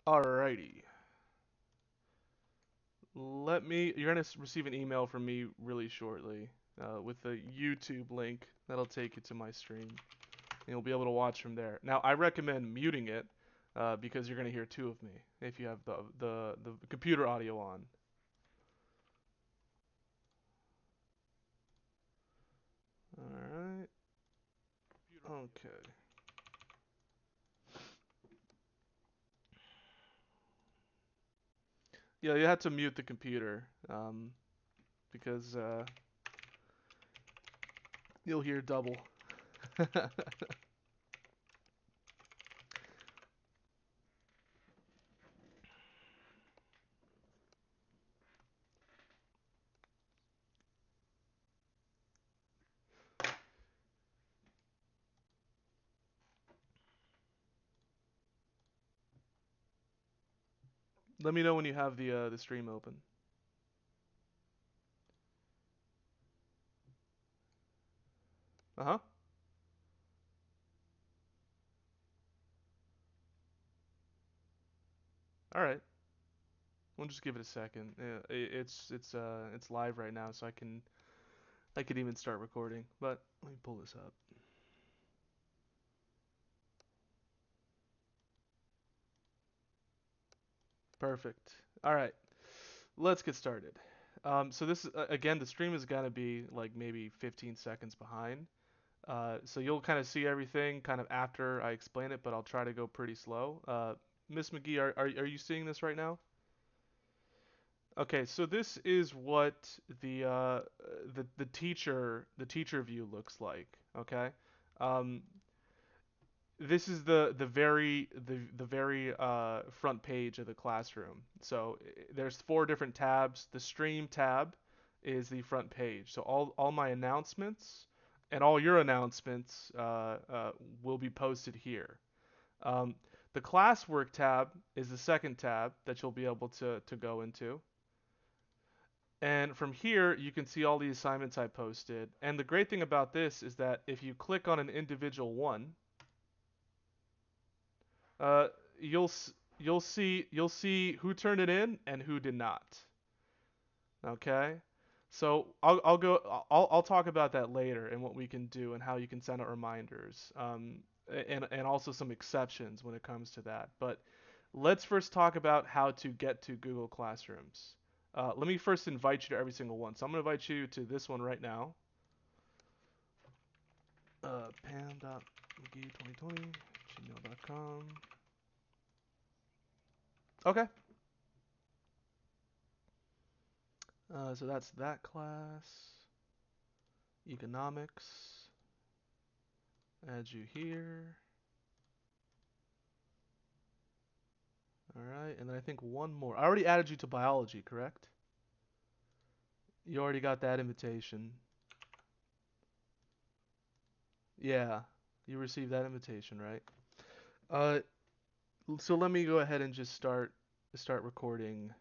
Alrighty. You're gonna receive an email from me really shortly with a YouTube link that'll take you to my stream. And you'll be able to watch from there. Now, I recommend muting it because you're gonna hear two of me if you have the computer audio on. Alright. Okay. Yeah, you have to mute the computer because you'll hear double. Let me know when you have the stream open. Uh huh. All right. We'll just give it a second. It's live right now, so I could even start recording. But let me pull this up. Perfect. All right. Let's get started. So this again, the stream is gonna be like maybe 15 seconds behind. So you'll kind of see everything kind of after I explain it, but I'll try to go pretty slow. Miss McGee, are you seeing this right now? Okay, so this is what the teacher view looks like. Okay, um, this is the very front page of the classroom. So there's four different tabs. The stream tab is the front page. So all my announcements and all your announcements will be posted here. Um, the classwork tab is the second tab that you'll be able to go into. And from here, you can see all the assignments I posted. And the great thing about this is that if you click on an individual one, uh, you'll you'll see who turned it in and who did not. Okay, so I'll talk about that later and what we can do and how you can send out reminders. And also some exceptions when it comes to that. But let's first talk about how to get to Google Classrooms. Let me first invite you to every single one. So I'm gonna invite you to this one right now. pam.mcgee2020 gmail.com. Okay. So that's that class. Economics. Add you here. All right, and then I think one more. I already added you to biology, correct? You already got that invitation. Yeah, you received that invitation, right? Uh, so let me go ahead and just start recording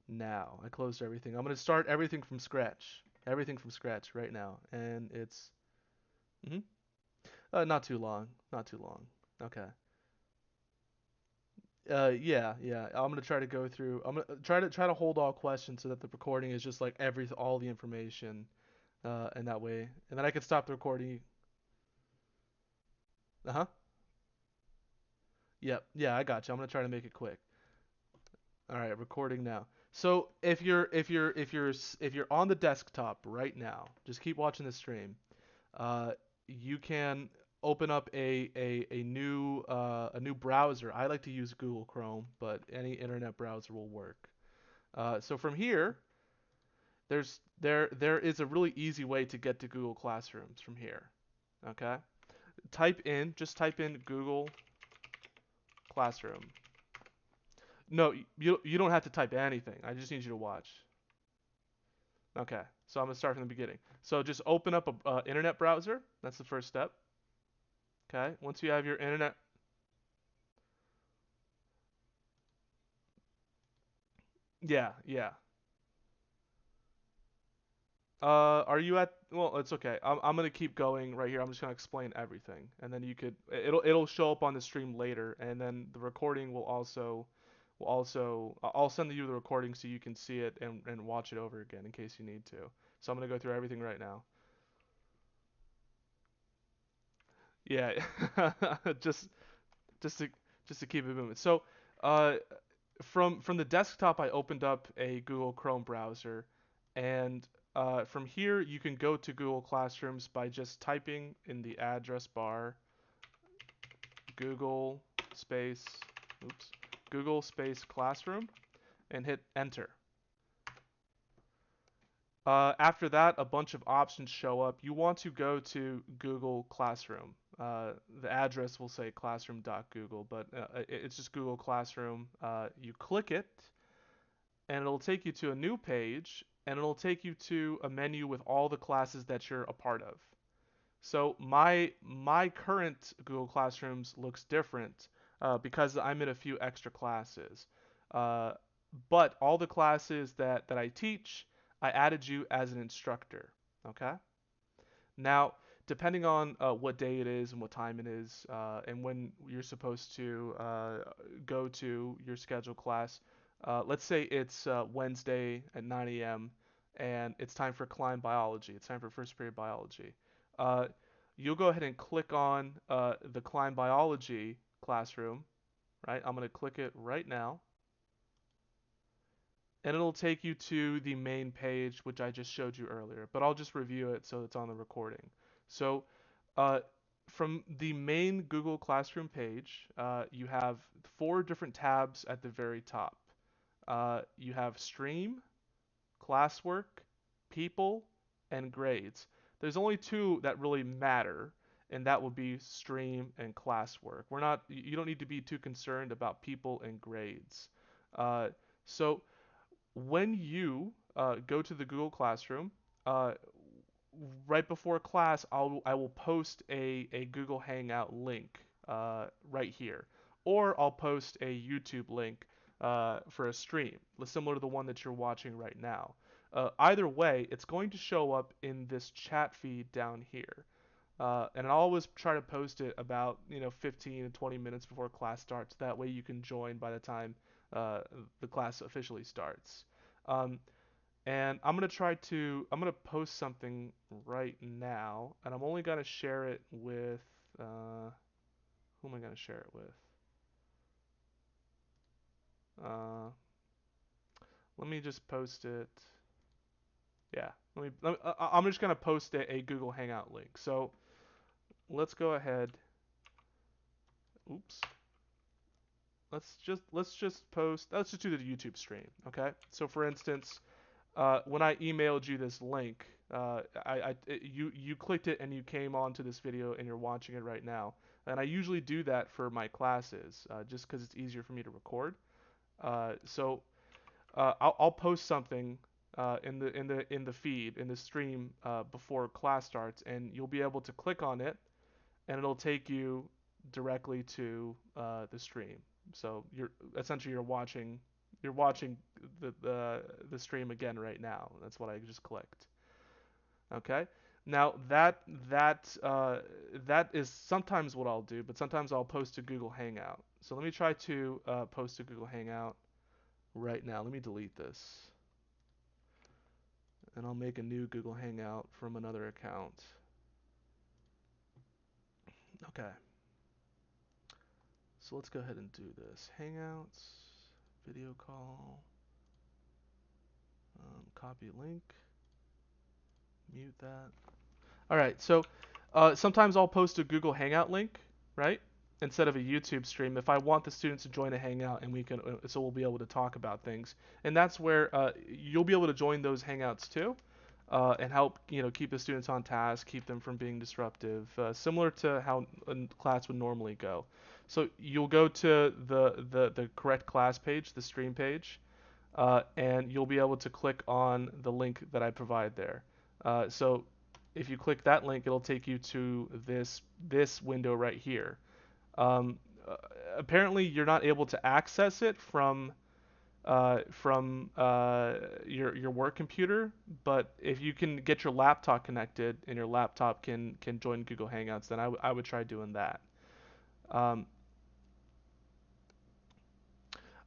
now. I closed everything. I'm gonna start everything from scratch. Everything from scratch right now, and it's mhm. Not too long. Not too long. Okay. Yeah. I'm gonna try to go through. I'm gonna try to hold all questions so that the recording is just like all the information, and that way, and then I can stop the recording. Uh huh. Yep. Yeah, I got you. I'm gonna try to make it quick. All right, recording now. So if you're on the desktop right now, just keep watching the stream. You can open up a new browser. I like to use Google Chrome, but any internet browser will work. So from here, there is a really easy way to get to Google Classrooms from here. Okay, just type in Google Classroom. No, you don't have to type anything. I just need you to watch. Okay, so I'm gonna start from the beginning. So just open up a internet browser. That's the first step. Okay, once you have your internet, yeah. Are you at? Well, it's okay. I'm gonna keep going right here. I'm just gonna explain everything, and then it'll show up on the stream later, and then the recording will also will also I'll send you the recording so you can see it and watch it over again in case you need to. So I'm gonna go through everything right now. Yeah, just just to just to keep it moving. So, uh, from the desktop, I opened up a Google Chrome browser, and from here you can go to Google Classrooms by just typing in the address bar Google space, oops, Google space Classroom, and hit enter. After that, a bunch of options show up. You want to go to Google Classroom. The address will say classroom.google, but it's just Google Classroom. You click it, and it'll take you to a new page, and it'll take you to a menu with all the classes that you're a part of. So my current Google Classrooms looks different because I'm in a few extra classes. Uh, but all the classes that I teach, I added you as an instructor. Okay? Now, depending on what day it is and what time it is, and when you're supposed to go to your scheduled class, let's say it's Wednesday at 9 a.m. and it's time for Klein biology. It's time for first period biology. Uh, you'll go ahead and click on the Klein biology classroom, right? I'm going to click it right now, and it'll take you to the main page, which I just showed you earlier, but I'll just review it so it's on the recording. So, uh, from the main Google Classroom page, you have four different tabs at the very top. You have Stream, Classwork, People, and Grades. There's only two that really matter, and that would be Stream and Classwork. You don't need to be too concerned about People and Grades. Uh, so when you go to the Google Classroom, uh, right before class, I will post a Google Hangout link right here, or I'll post a YouTube link for a stream, similar to the one that you're watching right now. Either way, it's going to show up in this chat feed down here. And I'll always try to post it about 15 to 20 minutes before class starts. That way you can join by the time uh, the class officially starts. Um, and I'm gonna post something right now, and I'm only gonna share it with who am I gonna share it with? Uh, let me just post it. Yeah, I'm just gonna post a Google Hangout link. So let's go ahead. Oops. Let's just post. Let's just do the YouTube stream. Okay. So for instance, when I emailed you this link, you clicked it and you came onto this video and you're watching it right now. And I usually do that for my classes, just because it's easier for me to record. I'll post something in the feed in the stream before class starts, and you'll be able to click on it, and it'll take you directly to the stream. So you're watching the stream again right now. That's what I just clicked. Okay. Now that is sometimes what I'll do, but sometimes I'll post to Google Hangout. So let me try to post to Google Hangout right now. Let me delete this, and I'll make a new Google Hangout from another account. Okay. So let's go ahead and do this. Hangouts, video call, copy link, mute that. All right, so sometimes I'll post a Google Hangout link, right? Instead of a YouTube stream, if I want the students to join a Hangout and so we'll be able to talk about things. And that's where you'll be able to join those Hangouts too, and help keep the students on task, keep them from being disruptive, similar to how a class would normally go. So you'll go to the correct class page, the stream page, and you'll be able to click on the link that I provide there. So if you click that link, it'll take you to this window right here. Um, uh, Apparently, you're not able to access it from your work computer, but if you can get your laptop connected and your laptop can join Google Hangouts, then I would try doing that. Um,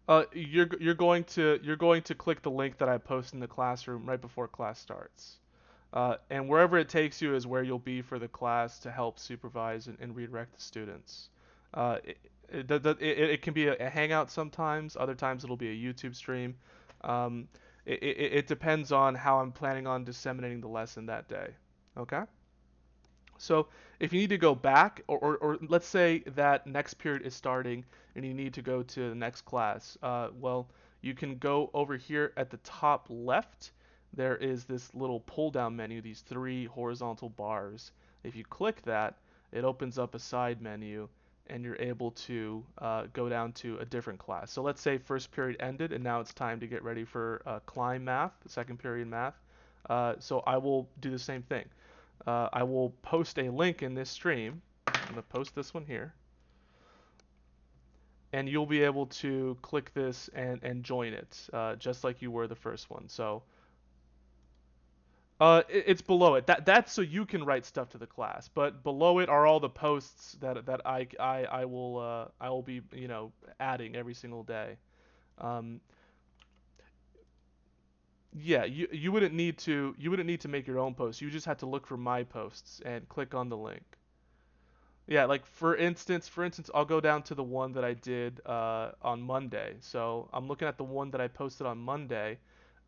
You're going to click the link that I post in the classroom right before class starts. And wherever it takes you is where you'll be for the class to help supervise and redirect the students. It can be a hangout sometimes, other times it'll be a YouTube stream. Um, it depends on how I'm planning on disseminating the lesson that day. Okay? So if you need to go back, or let's say that next period is starting and you need to go to the next class, well, you can go over here at the top left. There is this little pull down menu, these three horizontal bars. If you click that, it opens up a side menu and you're able to go down to a different class. So let's say first period ended and now it's time to get ready for climb math, second period math. So I will do the same thing. I will post a link in this stream. I'm going to post this one here. And you'll be able to click this and join it, just like you were the first one. So it's below it. That's so you can write stuff to the class. But below it are all the posts that I will be adding every single day. Um, yeah, you wouldn't need to make your own posts. You just have to look for my posts and click on the link. Yeah, like for instance, I'll go down to the one that I did on Monday. So I'm looking at the one that I posted on Monday.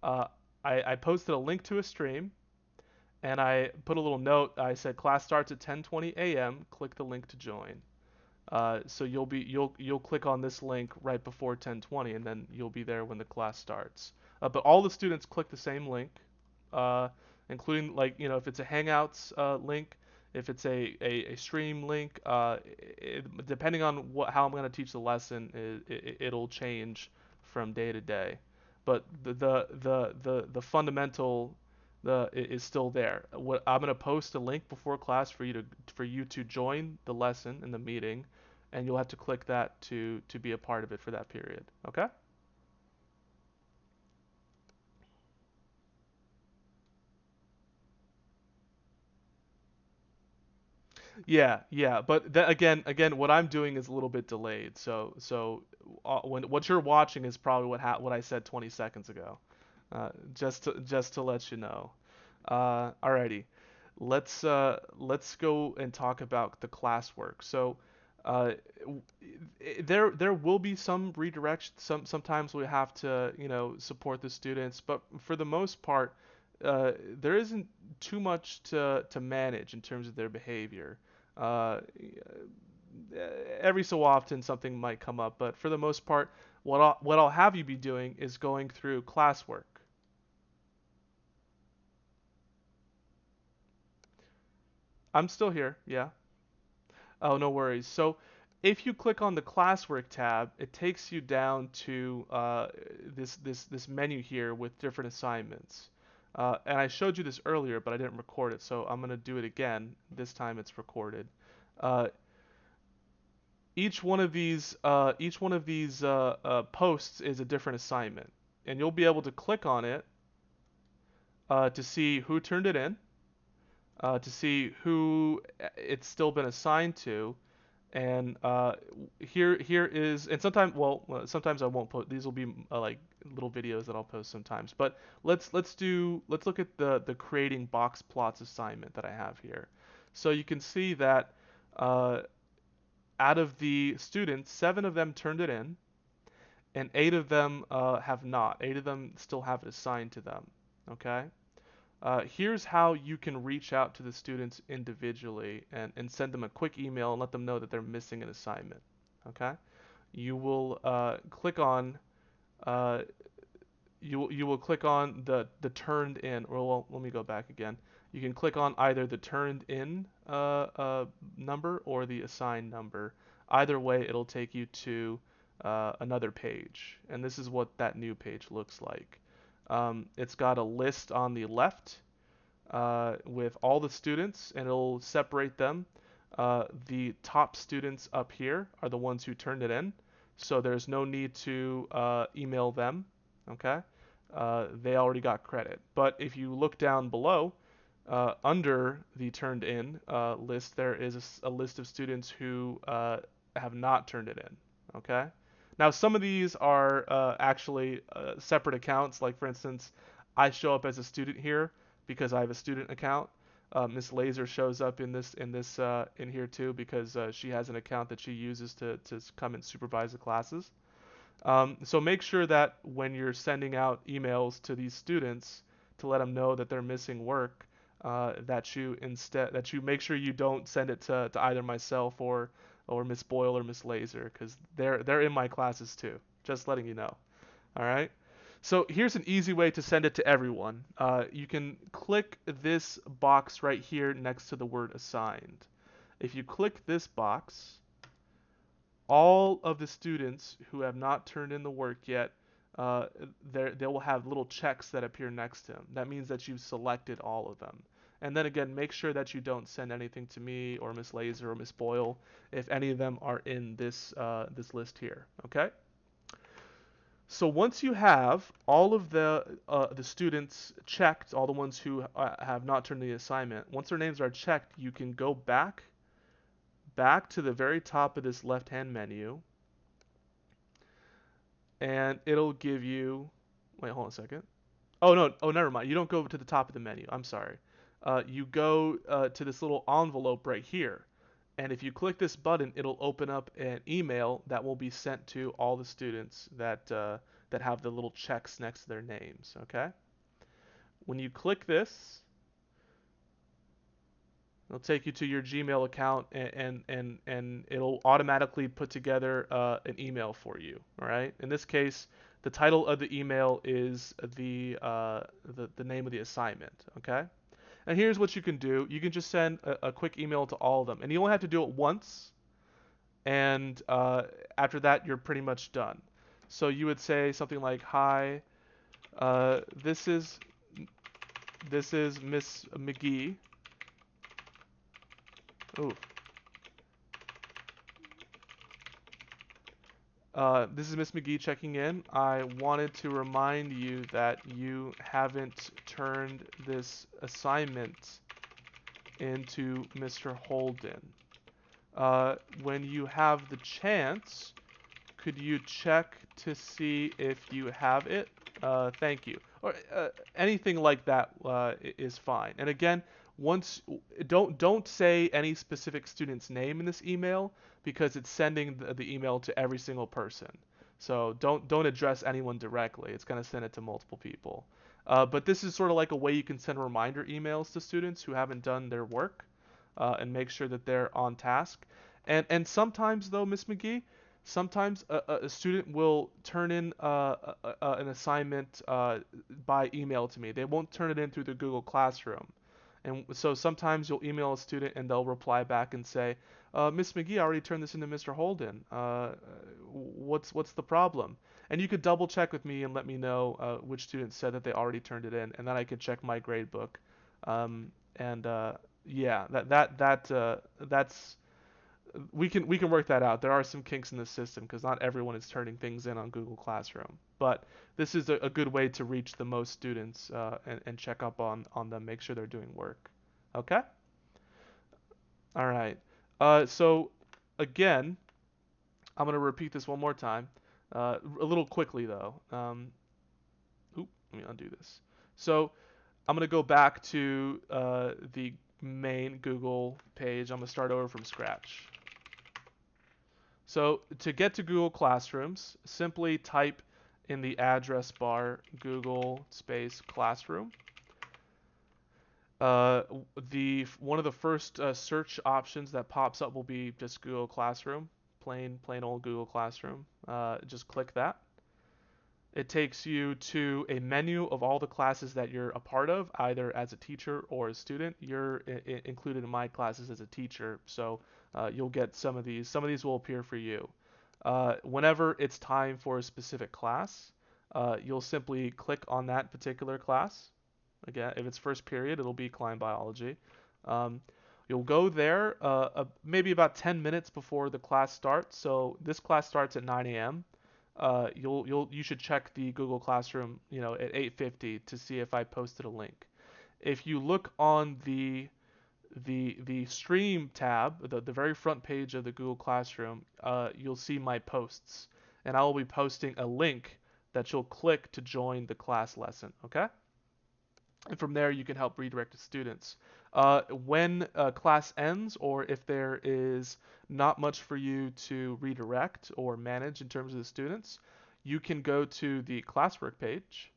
Uh, I posted a link to a stream, and I put a little note. I said class starts at 10:20 a.m. Click the link to join. So you'll click on this link right before 10:20, and then you'll be there when the class starts. But all the students click the same link, uh, including like if it's a Hangouts link, if it's a stream link, depending on how I'm gonna teach the lesson, it'll change from day to day. But the fundamental is still there. What I'm gonna post a link before class for you to join the lesson in the meeting, and you'll have to click that to be a part of it for that period. Okay? Yeah, yeah, but again, what I'm doing is a little bit delayed. When what you're watching is probably what I said 20 seconds ago. Just to let you know. Alrighty, let's go and talk about the classwork. So, uh, there will be some redirection. Sometimes we have to support the students, but for the most part, there isn't too much to manage in terms of their behavior. Uh, every so often something might come up, but for the most part, what I'll have you be doing is going through classwork. I'm still here, yeah. Oh, no worries. So if you click on the classwork tab, it takes you down to this menu here with different assignments. And I showed you this earlier, but I didn't record it, so I'm gonna do it again. This time it's recorded. Uh, each one of these posts is a different assignment, and you'll be able to click on it to see who turned it in, to see who it's still been assigned to, and here is, and sometimes I won't post. These will be like little videos that I'll post sometimes. But let's look at the creating box plots assignment that I have here. So you can see that uh, out of the students, 7 of them turned it in, and 8 of them have not. 8 of them still have it assigned to them. Okay. Here's how you can reach out to the students individually and send them a quick email and let them know that they're missing an assignment. Okay? You will click on uh, you will click on the turned in, or well, let me go back again. You can click on either the turned in number or the assigned number. Either way, it'll take you to another page, and this is what that new page looks like. It's got a list on the left with all the students, and it'll separate them. The top students up here are the ones who turned it in, so there's no need to email them. Okay, they already got credit. But if you look down below, under the turned in list, there is a list of students who have not turned it in. Okay, Now, some of these are actually separate accounts. Like for instance, I show up as a student here because I have a student account. Miss Laser shows up in here too because she has an account that she uses to come and supervise the classes. So make sure that when you're sending out emails to these students to let them know that they're missing work, that you make sure you don't send it to either myself or Miss Boyle or Miss Laser because they're in my classes too. Just letting you know. All right. So here's an easy way to send it to everyone. You can click this box right here next to the word assigned. If you click this box, all of the students who have not turned in the work yet, uh, they will have little checks that appear next to them. That means that you've selected all of them. And then again, make sure that you don't send anything to me or Miss Laser or Miss Boyle if any of them are in this list here. Okay. So once you have all of the students checked, all the ones who have not turned in the assignment, once their names are checked, you can go back to the very top of this left-hand menu, and it'll give you. Wait, hold on a second. Oh no, oh never mind. You don't go to the top of the menu. I'm sorry. You go to this little envelope right here, and if you click this button, it'll open up an email that will be sent to all the students that have the little checks next to their names. Okay. When you click this, it'll take you to your Gmail account and it'll automatically put together an email for you. All right. In this case, the title of the email is the name of the assignment. Okay. And here's what you can do. You can just send a quick email to all of them, and you only have to do it once. And after that, you're pretty much done. So you would say something like, "Hi, uh, this is this is Miss McGee. Ooh, this is Miss McGee checking in. I wanted to remind you that you haven't turned this assignment into Mr. Holden. When you have the chance, could you check to see if you have it? Thank you. Or anything like that is fine. And again, once don't say any specific student's name in this email because it's sending the email to every single person. So don't address anyone directly. It's going to send it to multiple people. But this is sort of like a way you can send reminder emails to students who haven't done their work and make sure that they're on task. And sometimes though, Miss McGee, sometimes a student will turn in an assignment by email to me. They won't turn it in through the Google Classroom. And so sometimes you'll email a student and they'll reply back and say, Miss McGee, I already turned this into Mr. Holden. What's the problem? And you could double check with me and let me know which student said that they already turned it in, and then I could check my grade book. And yeah, that's we can work that out. There are some kinks in the system because not everyone is turning things in on Google Classroom. But this is a good way to reach the most students and check up on them, make sure they're doing work. Okay? All right. So again, I'm gonna repeat this one more time, a little quickly though. Let me undo this. So I'm gonna go back to the main Google page. I'm gonna start over from scratch. So to get to Google Classrooms, simply type in the address bar Google space Classroom. Uh, the one of the first search options that pops up will be just Google Classroom, plain old Google Classroom. Just click that. It takes you to a menu of all the classes that you're a part of, either as a teacher or a student. You're included in my classes as a teacher, so you'll get some of these. Some of these will appear for you. Whenever it's time for a specific class, you'll simply click on that particular class. Again, if it's first period, it'll be Klein Biology. Um, you'll go there maybe about 10 minutes before the class starts. So this class starts at 9 a.m. You should check the Google Classroom, at 8:50 to see if I posted a link. If you look on the stream tab, the very front page of the Google Classroom, you'll see my posts. and I will be posting a link that you'll click to join the class lesson. Okay? And from there, you can help redirect the students. When class ends, or if there is not much for you to redirect or manage in terms of the students, you can go to the classwork page.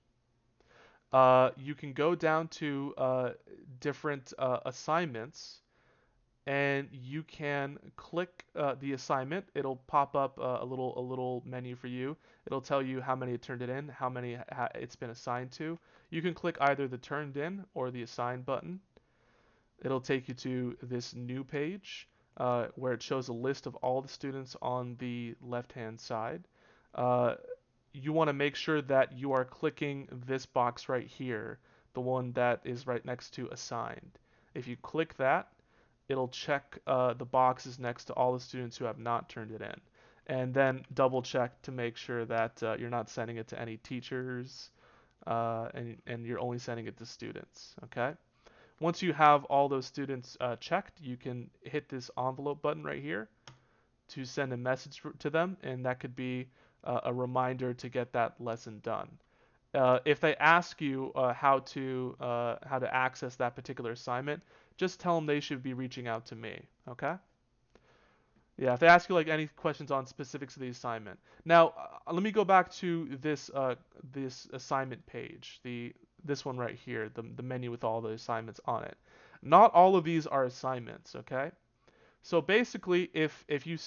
You can go down to different assignments, and you can click the assignment. It'll pop up a little menu for you. It'll tell you how many turned it in, how many it's been assigned to. You can click either the turned in or the assigned button. It'll take you to this new page where it shows a list of all the students on the left-hand side. Uh, you want to make sure that you are clicking this box right here, the one that is right next to assigned. If you click that, it'll check the boxes next to all the students who have not turned it in. And then double check to make sure that you're not sending it to any teachers and you're only sending it to students. Okay? Once you have all those students checked, you can hit this envelope button right here to send a message to them, and that could be a reminder to get that lesson done. If they ask you how to access that particular assignment, just tell them they should be reaching out to me. Okay? Yeah, if they ask you like any questions on specifics of the assignment. Now, let me go back to this assignment page, this one right here, the menu with all the assignments on it. Not all of these are assignments, okay? So basically, if you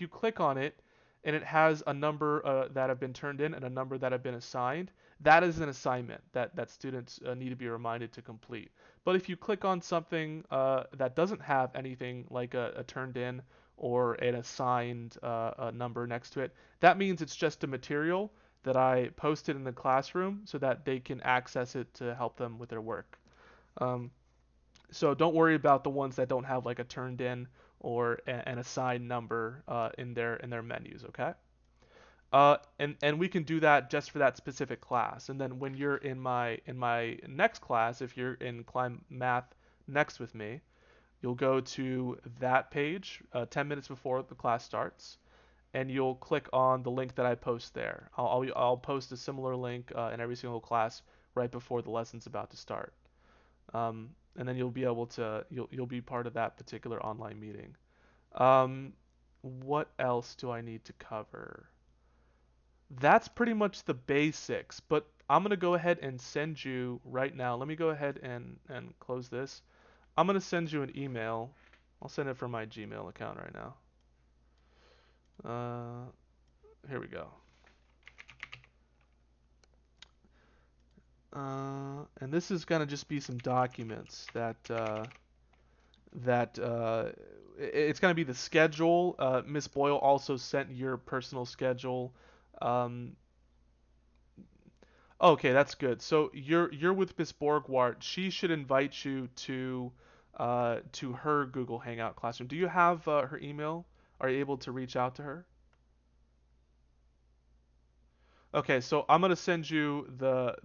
click on it and it has a number that have been turned in and a number that have been assigned, that is an assignment that students need to be reminded to complete. But if you click on something that doesn't have anything like a turned in or an assigned a number next to it, that means it's just a material that I posted in the classroom so that they can access it to help them with their work. Um, so don't worry about the ones that don't have like a turned in or an assigned number in their menus, okay? And we can do that just for that specific class. And then when you're in my next class, if you're in Climb Math next with me, you'll go to that page 10 minutes before the class starts, and you'll click on the link that I post there. I'll post a similar link in every single class right before the lesson's about to start. And then you'll be part of that particular online meeting. Um, what else do I need to cover? That's pretty much the basics, but I'm gonna go ahead and send you right now. Let me go ahead and close this. I'm gonna send you an email. I'll send it from my Gmail account right now. Here we go. And this is gonna just be some documents that it's going to be the schedule. Miss Boyle also sent your personal schedule. Um, okay, that's good. So you're with Miss Borgwart. She should invite you to her Google Hangout classroom. Do you have her email? Are you able to reach out to her? Okay, so I'm gonna send you the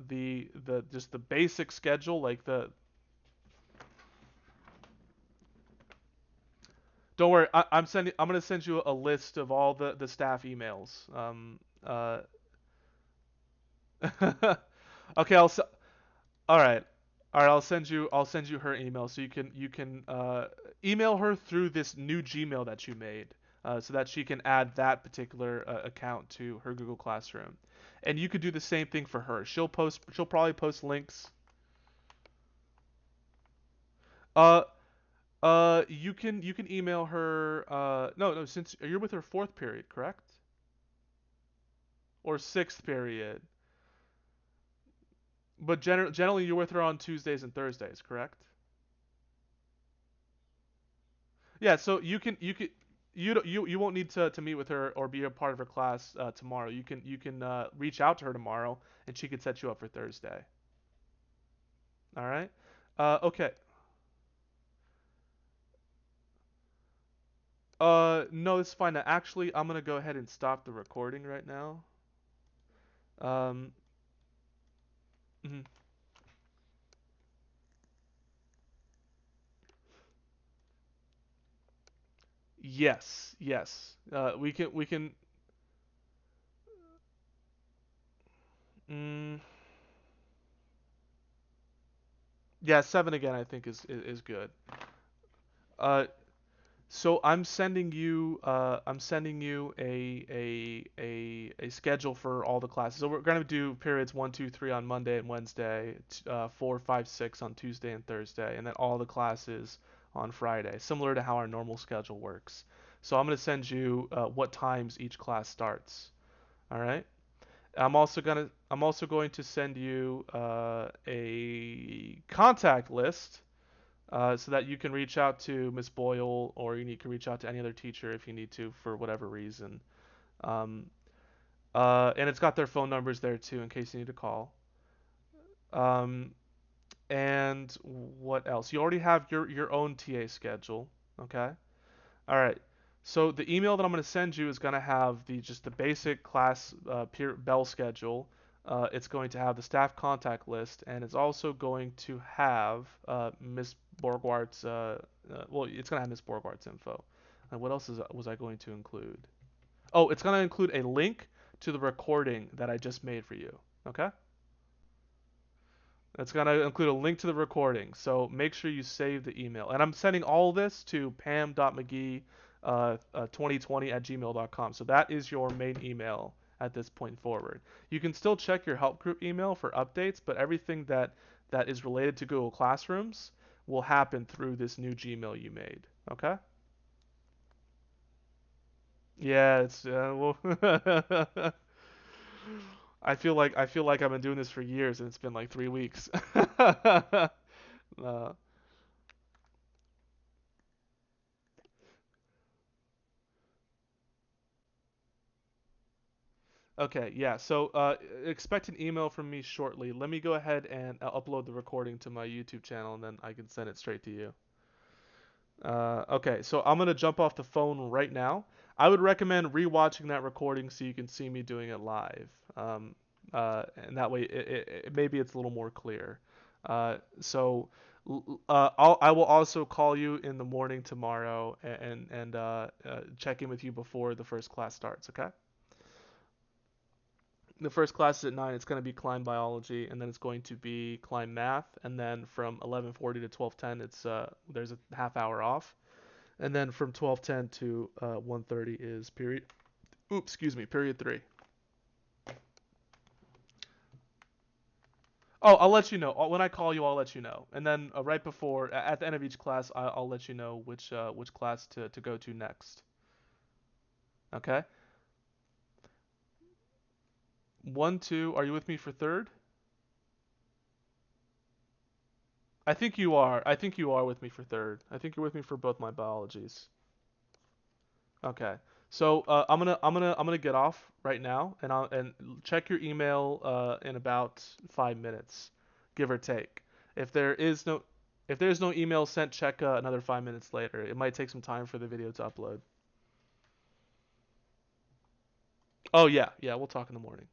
just the basic schedule, like the. Don't worry, I'm gonna send you a list of all the staff emails. Okay, all right. All right, I'll send you her email so you can email her through this new Gmail that you made, so that she can add that particular account to her Google Classroom. And you could do the same thing for her. She'll probably post links. Uh you can email her no, since you're with her fourth period, correct? Or sixth period. But generally you're with her on Tuesdays and Thursdays, correct? Yeah, so you won't need to meet with her or be a part of her class tomorrow. You can reach out to her tomorrow and she could set you up for Thursday. All right. Okay. No, it's fine. Actually, I'm gonna go ahead and stop the recording right now. Um. Mhm. Yes. Yes. We can. Mm, yeah, 7 again. I think is good. Uh, So I'm sending you a schedule for all the classes. So we're gonna do periods 1, 2, 3 on Monday and Wednesday, 4, 5, 6 on Tuesday and Thursday, and then all the classes on Friday, similar to how our normal schedule works. So I'm gonna send you what times each class starts. All right. I'm also going to send you a contact list so that you can reach out to Miss Boyle or you can reach out to any other teacher if you need to for whatever reason. Um, and it's got their phone numbers there too in case you need to call. Um, and what else? You already have your own TA schedule, okay? All right. So the email that I'm going to send you is going to have the just the basic class bell schedule. It's going to have the staff contact list, and it's also going to have Miss Borgwart's. Well, it's going to have Miss Borgwart's info. And what else was I going to include? Oh, it's going to include a link to the recording that I just made for you. Okay? It's going to include a link to the recording. So make sure you save the email. And I'm sending all this to pam.mcgee 2020 at gmail.com. So that is your main email at this point forward. You can still check your help group email for updates, but everything that is related to Google Classrooms will happen through this new Gmail you made. Okay? Yeah, it's well I feel like I've been doing this for years and it's been like 3 weeks. uh, Okay, yeah. So expect an email from me shortly. Let me go ahead and upload the recording to my YouTube channel, and then I can send it straight to you. Okay, so I'm gonna jump off the phone right now. I would recommend rewatching that recording so you can see me doing it live. And that way, maybe it's a little more clear. So I will also call you in the morning tomorrow and check in with you before the first class starts. Okay? The first class is at 9. It's going to be climb biology, and then it's going to be climb math, and then from 11:40 to 12:10, it's there's a half hour off, and then from 12:10 to 1:30 is period. Oops, excuse me, period 3. Oh, I'll let you know when I call you. I'll let you know, and then right before at the end of each class, I'll let you know which class to go to next. Okay. 1, 2. Are you with me for third? I think you are. I think you are with me for third. I think you're with me for both my biologies. Okay. So I'm gonna get off right now, and I'll and check your email in about 5 minutes, give or take. If there is no if there's no email sent, check another 5 minutes later. It might take some time for the video to upload. Oh yeah, yeah. We'll talk in the morning.